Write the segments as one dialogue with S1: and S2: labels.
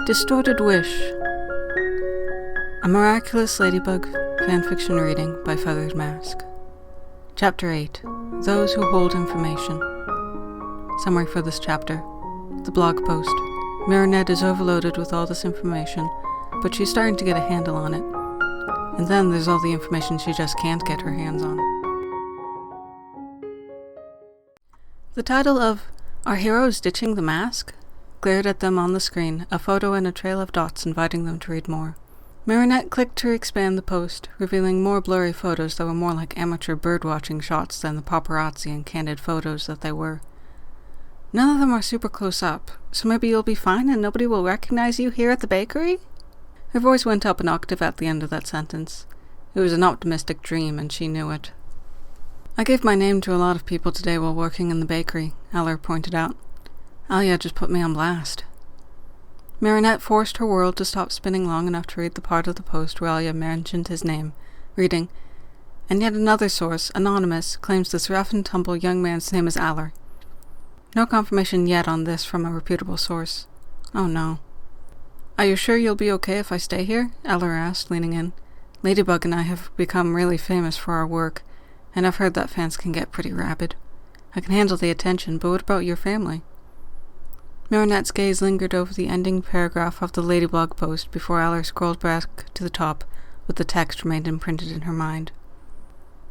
S1: Distorted Wish. A Miraculous Ladybug fanfiction reading by FeatheredMask. Chapter 8. Those Who Hold Information. Summary for this chapter. The blog post. Marinette is overloaded with all this information, but she's starting to get a handle on it. And then there's all the information she just can't get her hands on. The title of Are Heroes Ditching the Mask? Glared at them on the screen, a photo and a trail of dots inviting them to read more. Marinette clicked to expand the post, revealing more blurry photos that were more like amateur birdwatching shots than the paparazzi and candid photos that they were. None of them are super close up, so maybe you'll be fine and nobody will recognize you here at the bakery? Her voice went up an octave at the end of that sentence. It was an optimistic dream, and she knew it. I gave my name to a lot of people today while working in the bakery, Aller pointed out. Alia just put me on blast. Marinette forced her world to stop spinning long enough to read the part of the post where Alia mentioned his name, reading, And yet another source, anonymous, claims this rough-and-tumble young man's name is Aller. No confirmation yet on this from a reputable source. Oh no. Are you sure you'll be okay if I stay here? Aller asked, leaning in. Ladybug and I have become really famous for our work, and I've heard that fans can get pretty rabid. I can handle the attention, but what about your family? Marinette's gaze lingered over the ending paragraph of the Ladybug post before Aller scrolled back to the top, with the text remained imprinted in her mind.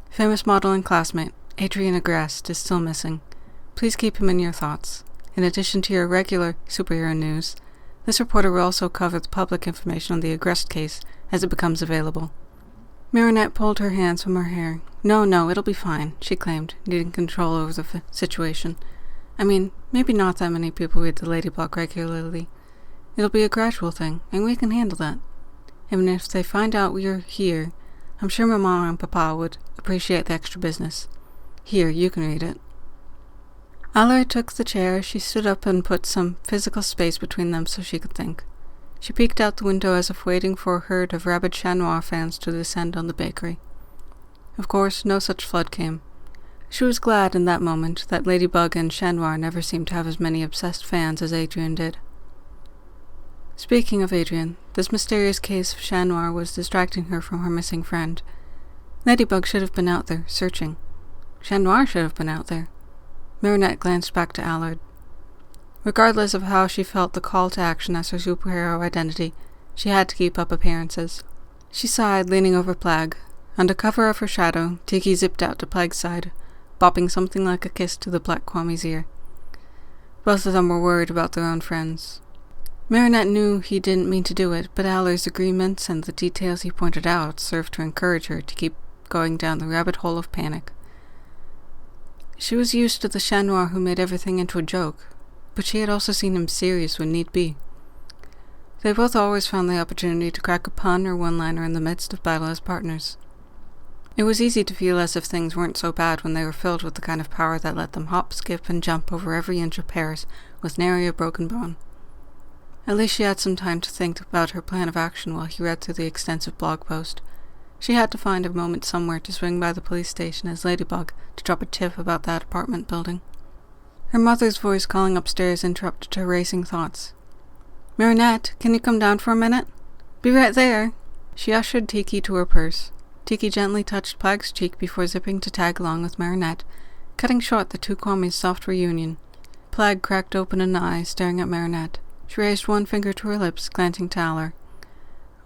S1: Famous model and classmate, Adrien Agreste, is still missing. Please keep him in your thoughts. In addition to your regular superhero news, this reporter will also cover the public information on the Agreste case as it becomes available. Marinette pulled her hands from her hair. No, it'll be fine, she claimed, needing control over the situation. I mean, maybe not that many people read the Ladybug regularly. It'll be a gradual thing, and we can handle that. Even if they find out we're here, I'm sure Mama and Papa would appreciate the extra business. Here, you can read it. Aller took the chair. She stood up and put some physical space between them so she could think. She peeked out the window as if waiting for a herd of rabid Chat Noir fans to descend on the bakery. Of course, no such flood came. She was glad in that moment that Ladybug and Chat Noir never seemed to have as many obsessed fans as Adrien did. Speaking of Adrien, this mysterious case of Chat Noir was distracting her from her missing friend. Ladybug should have been out there, searching. Chat Noir should have been out there. Marinette glanced back to Allard. Regardless of how she felt the call to action as her superhero identity, she had to keep up appearances. She sighed, leaning over Plag. Under cover of her shadow, Tiki zipped out to Plag's side, bopping something like a kiss to the Black Kwame's ear. Both of them were worried about their own friends. Marinette knew he didn't mean to do it, but Allar's agreements and the details he pointed out served to encourage her to keep going down the rabbit hole of panic. She was used to the Chat Noir who made everything into a joke, but she had also seen him serious when need be. They both always found the opportunity to crack a pun or one-liner in the midst of battle as partners. It was easy to feel as if things weren't so bad when they were filled with the kind of power that let them hop, skip, and jump over every inch of Paris with nary a broken bone. At least she had some time to think about her plan of action while he read through the extensive blog post. She had to find a moment somewhere to swing by the police station as Ladybug to drop a tip about that apartment building. Her mother's voice calling upstairs interrupted her racing thoughts. Marinette, can you come down for a minute? Be right there. She ushered Tiki to her purse. Tiki gently touched Plag's cheek before zipping to tag along with Marinette, cutting short the two Kwame's soft reunion. Plag cracked open an eye, staring at Marinette. She raised one finger to her lips, glancing to Aller.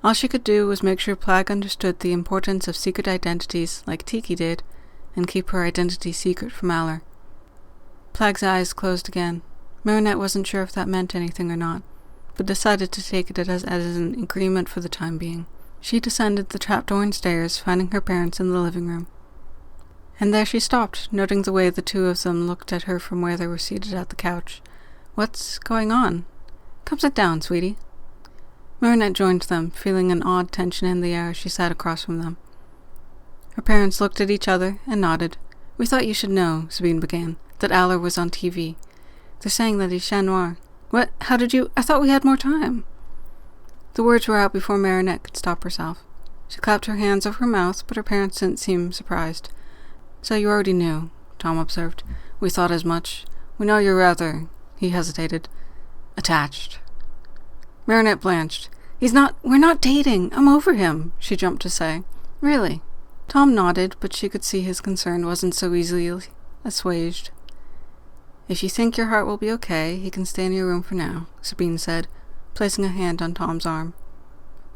S1: All she could do was make sure Plag understood the importance of secret identities, like Tiki did, and keep her identity secret from Aller. Plag's eyes closed again. Marinette wasn't sure if that meant anything or not, but decided to take it as an agreement for the time being. She descended the trapdoor and stairs, finding her parents in the living room. And there she stopped, noting the way the two of them looked at her from where they were seated at the couch. What's going on? Come sit down, sweetie. Marinette joined them, feeling an odd tension in the air as she sat across from them. Her parents looked at each other and nodded. We thought you should know, Sabine began, that Aller was on TV. They're saying that he's Chat Noir. What? How did you? I thought we had more time. The words were out before Marinette could stop herself. She clapped her hands over her mouth, but her parents didn't seem surprised. So you already knew, Tom observed. We thought as much. We know you're rather, he hesitated, attached. Marinette blanched. We're not dating. I'm over him, she jumped to say. Really? Tom nodded, but she could see his concern wasn't so easily assuaged. If you think your heart will be okay, he can stay in your room for now, Sabine said, placing a hand on Tom's arm.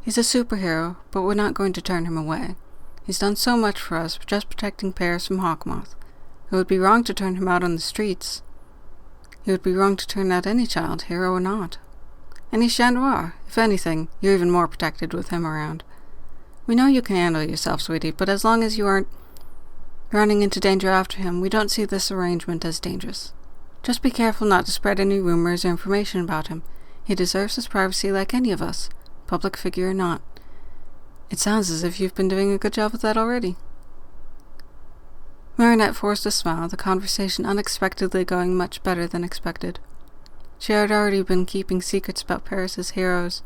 S1: He's a superhero, but we're not going to turn him away. He's done so much for us, just protecting Paris from Hawkmoth. It would be wrong to turn him out on the streets. It would be wrong to turn out any child, hero or not. And he's Chat Noir. If anything, you're even more protected with him around. We know you can handle yourself, sweetie, but as long as you aren't running into danger after him, we don't see this arrangement as dangerous. Just be careful not to spread any rumors or information about him. He deserves his privacy like any of us, public figure or not. It sounds as if you've been doing a good job with that already. Marinette forced a smile, the conversation unexpectedly going much better than expected. She had already been keeping secrets about Paris's heroes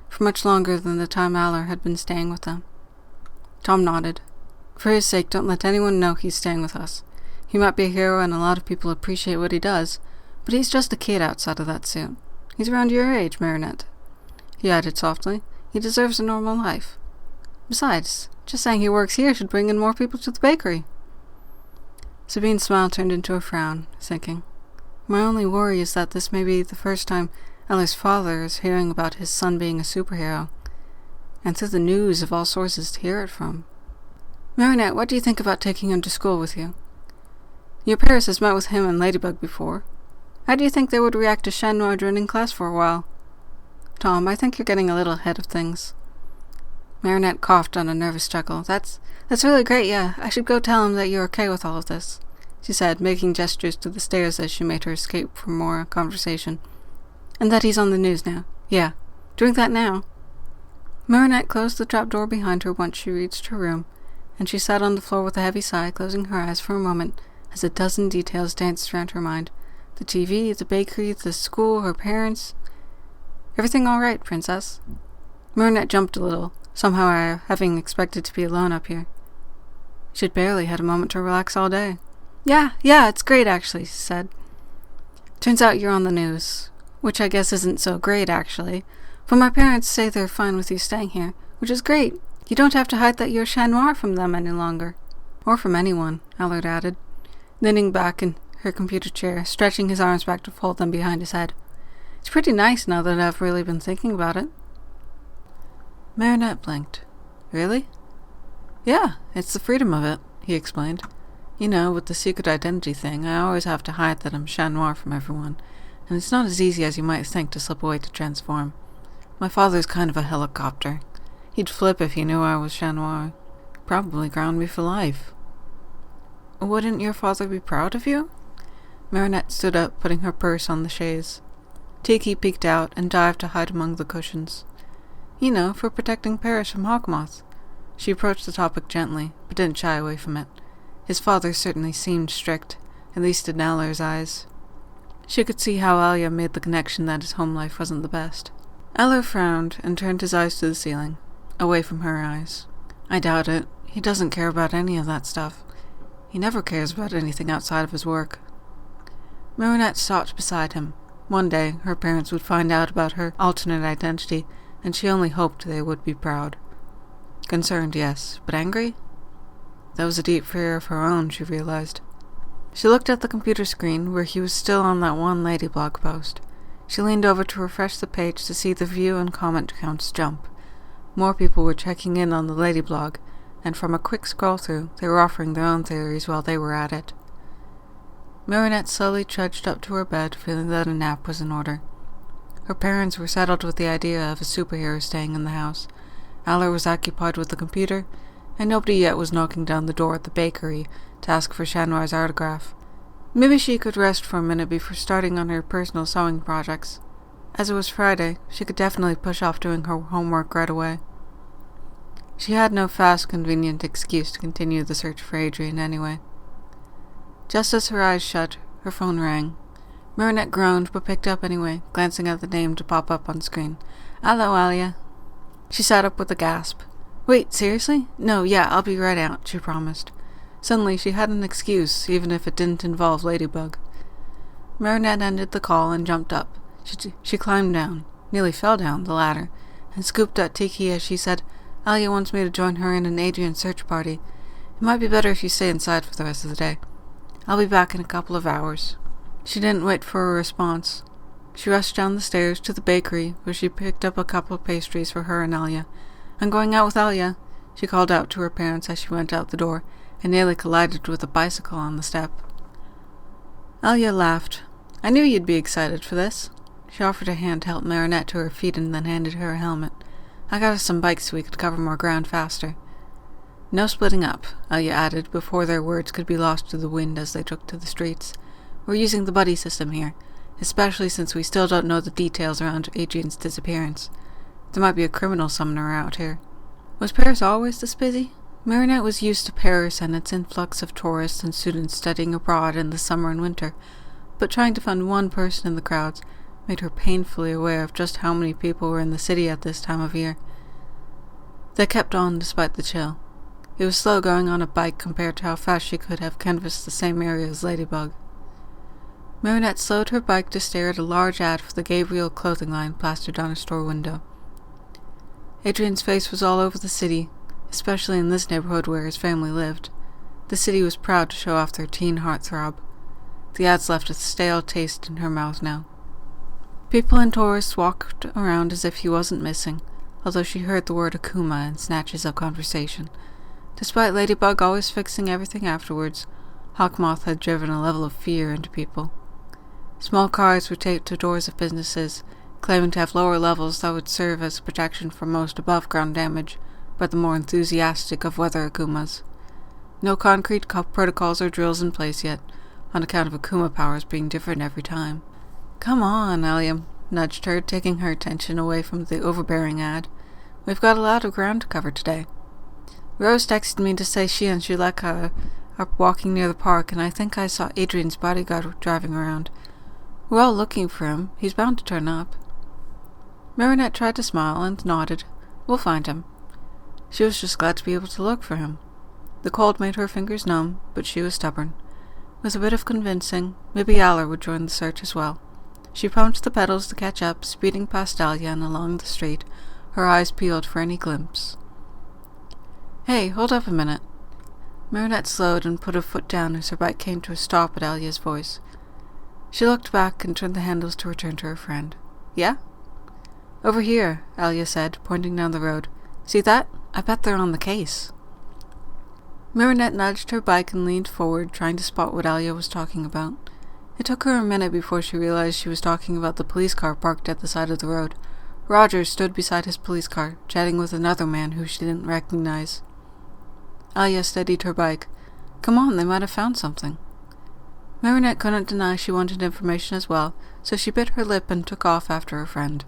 S1: for much longer than the time Aller had been staying with them. Tom nodded. For his sake, don't let anyone know he's staying with us. He might be a hero and a lot of people appreciate what he does, but he's just a kid outside of that suit. He's around your age, Marinette. He added softly. He deserves a normal life. Besides, just saying he works here should bring in more people to the bakery. Sabine's smile turned into a frown, thinking, my only worry is that this may be the first time Eller's father is hearing about his son being a superhero, and through the news of all sources to hear it from. Marinette, what do you think about taking him to school with you? Your Paris has met with him and Ladybug before. How do you think they would react to Chat Noir joining class for a while? Tom, I think you're getting a little ahead of things. Marinette coughed on a nervous chuckle. That's really great, yeah. I should go tell him that you're okay with all of this, she said, making gestures to the stairs as she made her escape from more conversation. And that he's on the news now. Yeah, doing that now. Marinette closed the trapdoor behind her once she reached her room, and she sat on the floor with a heavy sigh, closing her eyes for a moment as a dozen details danced around her mind. The TV, the bakery, the school, her parents. Everything all right, princess? Marinette jumped a little, somehow having expected to be alone up here. She'd barely had a moment to relax all day. Yeah, it's great actually, she said. Turns out you're on the news, which I guess isn't so great actually, but my parents say they're fine with you staying here, which is great. You don't have to hide that you're Chat Noir from them any longer. Or from anyone, Allard added, leaning back in her computer chair, stretching his arms back to fold them behind his head. It's pretty nice now that I've really been thinking about it. Marinette blinked. Really? Yeah, it's the freedom of it, he explained. You know, with the secret identity thing, I always have to hide that I'm Chat Noir from everyone, and it's not as easy as you might think to slip away to transform. My father's kind of a helicopter. He'd flip if he knew I was Chat Noir. Probably ground me for life. Wouldn't your father be proud of you? Marinette stood up, putting her purse on the chaise. Tiki peeked out and dived to hide among the cushions. You know, for protecting Paris from Hawkmoth. She approached the topic gently, but didn't shy away from it. His father certainly seemed strict, at least in Aller's eyes. She could see how Alia made the connection that his home life wasn't the best. Aller frowned and turned his eyes to the ceiling, away from her eyes. I doubt it. He doesn't care about any of that stuff. He never cares about anything outside of his work. Marinette stopped beside him. One day, her parents would find out about her alternate identity, and she only hoped they would be proud. Concerned, yes, but angry? That was a deep fear of her own, she realized. She looked at the computer screen, where he was still on that one Ladybug post. She leaned over to refresh the page to see the view and comment counts jump. More people were checking in on the Ladyblog, and from a quick scroll-through, they were offering their own theories while they were at it. Marinette slowly trudged up to her bed, feeling that a nap was in order. Her parents were settled with the idea of a superhero staying in the house. Aller was occupied with the computer, and nobody yet was knocking down the door at the bakery to ask for Chat Noir's autograph. Maybe she could rest for a minute before starting on her personal sewing projects. As it was Friday, she could definitely push off doing her homework right away. She had no fast, convenient excuse to continue the search for Adrien anyway. Just as her eyes shut, her phone rang. Marinette groaned, but picked up anyway, glancing at the name to pop up on screen. Hello, Alia. She sat up with a gasp. Wait, seriously? No, yeah, I'll be right out, she promised. Suddenly, she had an excuse, even if it didn't involve Ladybug. Marinette ended the call and jumped up. She climbed down. nearly fell down the ladder, and scooped at Tiki as she said, "Alia wants me to join her in an Adrien search party. It might be better if you stay inside for the rest of the day. I'll be back in a couple of hours." She didn't wait for a response. She rushed down the stairs to the bakery, where she picked up a couple of pastries for her and Alia. "I'm going out with Alia," she called out to her parents as she went out the door, and nearly collided with a bicycle on the step. Alia laughed. "I knew you'd be excited for this." She offered a hand to help Marinette to her feet and then handed her a helmet. "I got us some bikes so we could cover more ground faster." "No splitting up," Alia added, before their words could be lost to the wind as they took to the streets. "We're using the buddy system here, especially since we still don't know the details around Adrien's disappearance. There might be a criminal summoner out here." Was Paris always this busy? Marinette was used to Paris and its influx of tourists and students studying abroad in the summer and winter, but trying to find one person in the crowds made her painfully aware of just how many people were in the city at this time of year. They kept on despite the chill. It was slow going on a bike compared to how fast she could have canvassed the same area as Ladybug. Marinette slowed her bike to stare at a large ad for the Gabriel clothing line plastered on a store window. Adrien's face was all over the city, especially in this neighborhood where his family lived. The city was proud to show off their teen heartthrob. The ads left a stale taste in her mouth now. People and tourists walked around as if he wasn't missing, although she heard the word akuma in snatches of conversation. Despite Ladybug always fixing everything afterwards, Hawkmoth had driven a level of fear into people. Small cards were taped to doors of businesses, claiming to have lower levels that would serve as protection from most above-ground damage by the more enthusiastic of weather akumas. No concrete protocols or drills in place yet, on account of akuma powers being different every time. "Come on," Alia nudged her, taking her attention away from the overbearing ad. "We've got a lot of ground to cover today. Rose texted me to say she and Juleka are walking near the park, and I think I saw Adrien's bodyguard driving around. We're all looking for him. He's bound to turn up." Marinette tried to smile and nodded. "We'll find him." She was just glad to be able to look for him. The cold made her fingers numb, but she was stubborn. With a bit of convincing, maybe Aller would join the search as well. She pumped the pedals to catch up, speeding past Alia and along the street, her eyes peeled for any glimpse. "Hey, hold up a minute." Marinette slowed and put her foot down as her bike came to a stop at Alia's voice. She looked back and turned the handles to return to her friend. "Yeah?" "Over here," Alia said, pointing down the road. "See that? I bet they're on the case." Marinette nudged her bike and leaned forward, trying to spot what Alia was talking about. It took her a minute before she realized she was talking about the police car parked at the side of the road. Roger stood beside his police car, chatting with another man who she didn't recognize. Alia steadied her bike. "Come on, they might have found something." Marinette couldn't deny she wanted information as well, so she bit her lip and took off after her friend.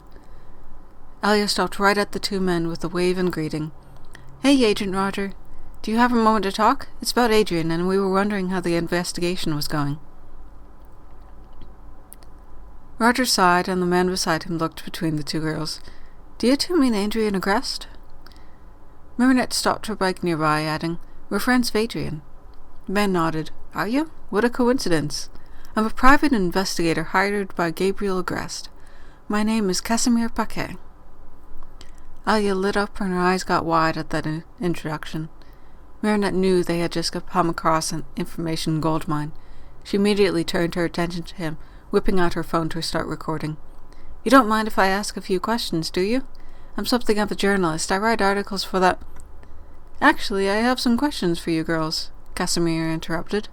S1: Alia stopped right at the two men with a wave and greeting. "Hey, Agent Roger. Do you have a moment to talk? It's about Adrien, and we were wondering how the investigation was going." Roger sighed, and the man beside him looked between the two girls. "Do you two mean Adrien Agreste?" Marinette stopped her bike nearby, adding, "We're friends of Adrien." The man nodded. "Are you? What a coincidence. I'm a private investigator hired by Gabriel Agreste. My name is Casimir Paquet." Alia lit up and her eyes got wide at that introduction. Marinette knew they had just come across an information goldmine. She immediately turned her attention to him, whipping out her phone to start recording. "You don't mind if I ask a few questions, do you? I'm something of a journalist. I write articles for that—" "Actually, I have some questions for you girls," Casimir interrupted,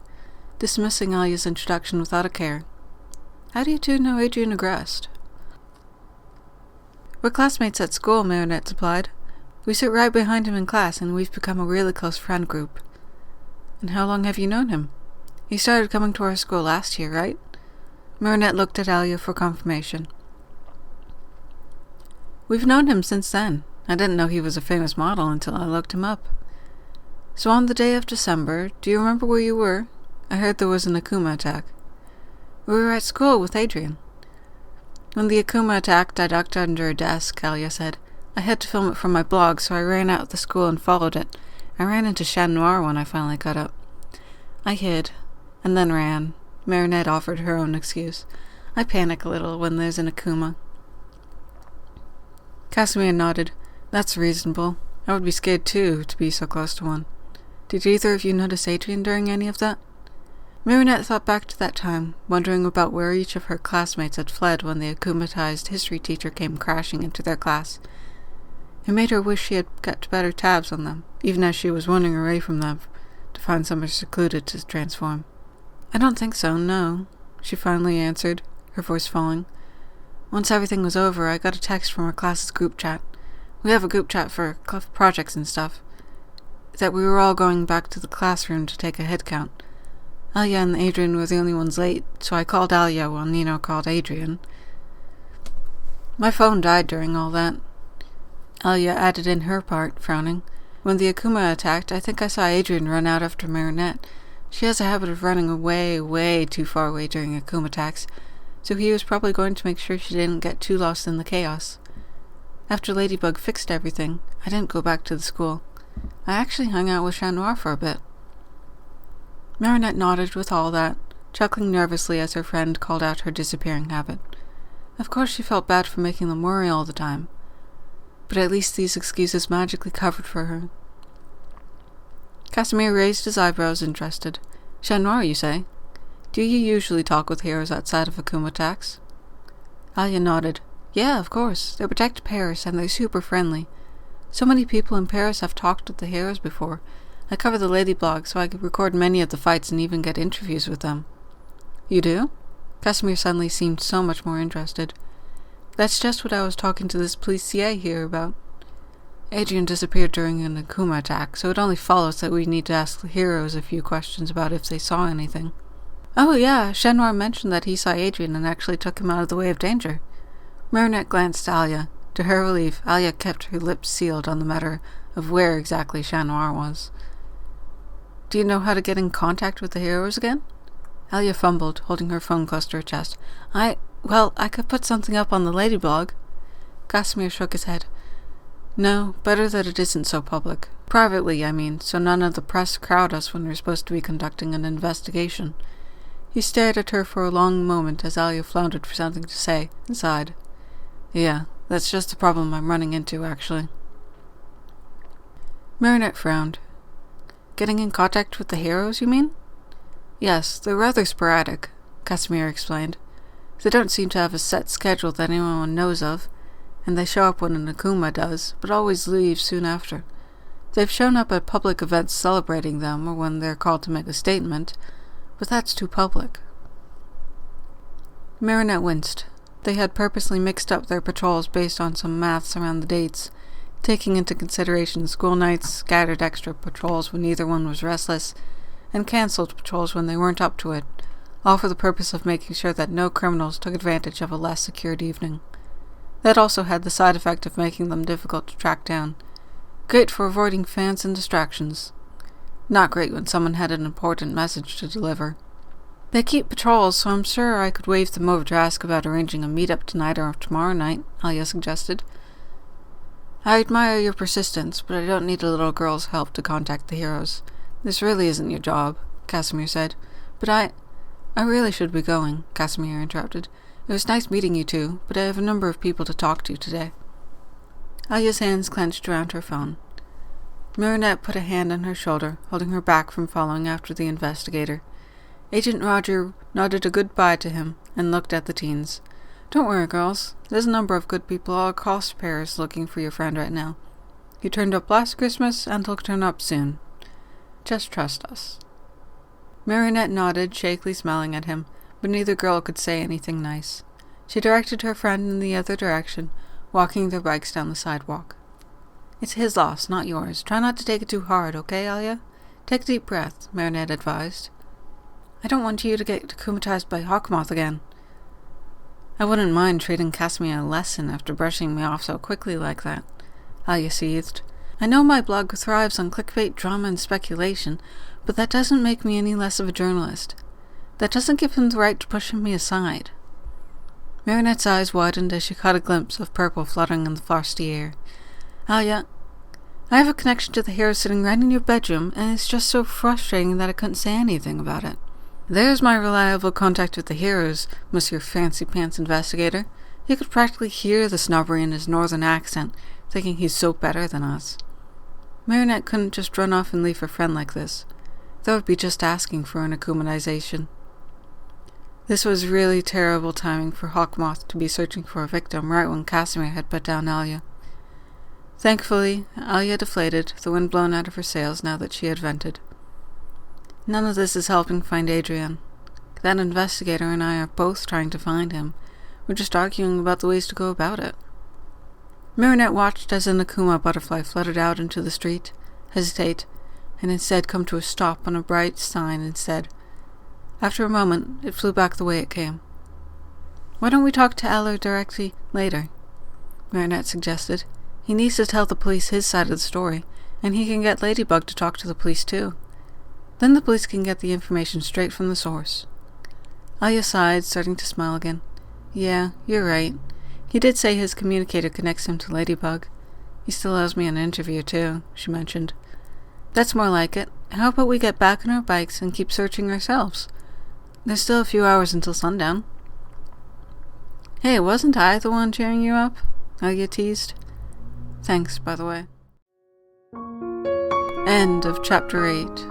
S1: dismissing Alia's introduction without a care. "How do you two know Adrien Agreste?" "We're classmates at school," Marinette supplied. "We sit right behind him in class, and we've become a really close friend group." "And how long have you known him? He started coming to our school last year, right?" Marinette looked at Alia for confirmation. "We've known him since then. I didn't know he was a famous model until I looked him up." "So on the day of December, do you remember where you were? I heard there was an akuma attack." "We were at school with Adrien." "When the akuma attacked, I ducked under a desk," Alia said. "I had to film it for my blog, so I ran out of the school and followed it. I ran into Chat Noir when I finally got up. I hid, and then ran." Marinette offered her own excuse. "I panic a little when there's an akuma." Casimir nodded. That's reasonable. I would be scared too, to be so close to one. Did either of you notice Adrien during any of that? Marinette thought back to that time, wondering about where each of her classmates had fled when the akumatized history teacher came crashing into their class. It made her wish she had kept better tabs on them, even as she was running away from them to find somewhere secluded to transform. I don't think so, no, she finally answered, her voice falling. Once everything was over, I got a text from our class's group chat. We have a group chat for projects and stuff. That we were all going back to the classroom to take a head count. Alia and Adrien were the only ones late, so I called Alia while Nino called Adrien. My phone died during all that. Alia added in her part, frowning. When the akuma attacked, I think I saw Adrien run out after Marinette. She has a habit of running way too far away during akuma attacks, so he was probably going to make sure she didn't get too lost in the chaos. After Ladybug fixed everything, I didn't go back to the school. I actually hung out with Chat Noir for a bit. Marinette nodded with all that, chuckling nervously as her friend called out her disappearing habit. Of course she felt bad for making them worry all the time, but at least these excuses magically covered for her. Casimir raised his eyebrows, interested. Chat Noir, you say? Do you usually talk with heroes outside of akuma attacks? Alia nodded. Yeah, of course. They protect Paris, and they're super friendly. So many people in Paris have talked with the heroes before. I cover the Lady blog, so I could record many of the fights and even get interviews with them. You do? Casimir suddenly seemed so much more interested. That's just what I was talking to this police CA here about. Adrien disappeared during an akuma attack, so it only follows that we need to ask the heroes a few questions about if they saw anything. Oh yeah, Chat Noir mentioned that he saw Adrien and actually took him out of the way of danger. Marinette glanced at Alia. To her relief, Alia kept her lips sealed on the matter of where exactly Chat Noir was. Do you know how to get in contact with the heroes again? Alia fumbled, holding her phone close to her chest. I could put something up on the Lady blog. Casimir shook his head. No, better that it isn't so public. Privately, I mean, so none of the press crowd us when we're supposed to be conducting an investigation. He stared at her for a long moment as Alia floundered for something to say, and sighed. Yeah, that's just the problem I'm running into, actually. Marinette frowned. Getting in contact with the heroes, you mean? Yes, they're rather sporadic, Casimir explained. They don't seem to have a set schedule that anyone knows of, and they show up when an akuma does, but always leave soon after. They've shown up at public events celebrating them, or when they're called to make a statement, but that's too public. Marinette winced. They had purposely mixed up their patrols based on some maths around the dates, taking into consideration school nights, scattered extra patrols when either one was restless, and cancelled patrols when they weren't up to it, all for the purpose of making sure that no criminals took advantage of a less secured evening. That also had the side effect of making them difficult to track down. Great for avoiding fans and distractions. Not great when someone had an important message to deliver. They keep patrols, so I'm sure I could wave them over to ask about arranging a meet-up tonight or tomorrow night, Alia suggested. I admire your persistence, but I don't need a little girl's help to contact the heroes. This really isn't your job, Casimir said. But I really should be going, Casimir interrupted. It was nice meeting you two, but I have a number of people to talk to today. Alia's hands clenched around her phone. Marinette put a hand on her shoulder, holding her back from following after the investigator. Agent Roger nodded a goodbye to him and looked at the teens. Don't worry, girls. There's a number of good people all across Paris looking for your friend right now. He turned up last Christmas, and he'll turn up soon. Just trust us. Marinette nodded, shakily smiling at him, but neither girl could say anything nice. She directed her friend in the other direction, walking their bikes down the sidewalk. It's his loss, not yours. Try not to take it too hard, okay, Alia? Take a deep breath, Marinette advised. I don't want you to get akumatized by Hawkmoth again. I wouldn't mind treating Casimir a lesson after brushing me off so quickly like that, Alia seethed. I know my blog thrives on clickbait, drama, and speculation, but that doesn't make me any less of a journalist. That doesn't give him the right to push me aside. Marinette's eyes widened as she caught a glimpse of purple fluttering in the frosty air. Alia, I have a connection to the hero sitting right in your bedroom, and it's just so frustrating that I couldn't say anything about it. There's my reliable contact with the heroes, Monsieur Fancy Pants Investigator, You could practically hear the snobbery in his northern accent, thinking he's so better than us. Marinette couldn't just run off and leave her friend like this. That would be just asking for an akumanization. This was really terrible timing for Hawkmoth to be searching for a victim right when Casimir had put down Alia. Thankfully, Alia deflated, the wind blown out of her sails now that she had vented. None of this is helping find Adrien. That investigator and I are both trying to find him. We're just arguing about the ways to go about it. Marinette watched as an akuma butterfly fluttered out into the street, hesitate, and instead come to a stop on a bright sign instead. After a moment, it flew back the way it came. "Why don't we talk to Eller directly later?" Marinette suggested. "He needs to tell the police his side of the story, and he can get Ladybug to talk to the police too. Then the police can get the information straight from the source." Alia sighed, starting to smile again. "Yeah, you're right. He did say his communicator connects him to Ladybug. He still owes me an interview too," she mentioned. "That's more like it. How about we get back on our bikes and keep searching ourselves? There's still a few hours until sundown." "Hey, wasn't I the one cheering you up?" Alia teased. "Thanks, by the way." End of Chapter 8.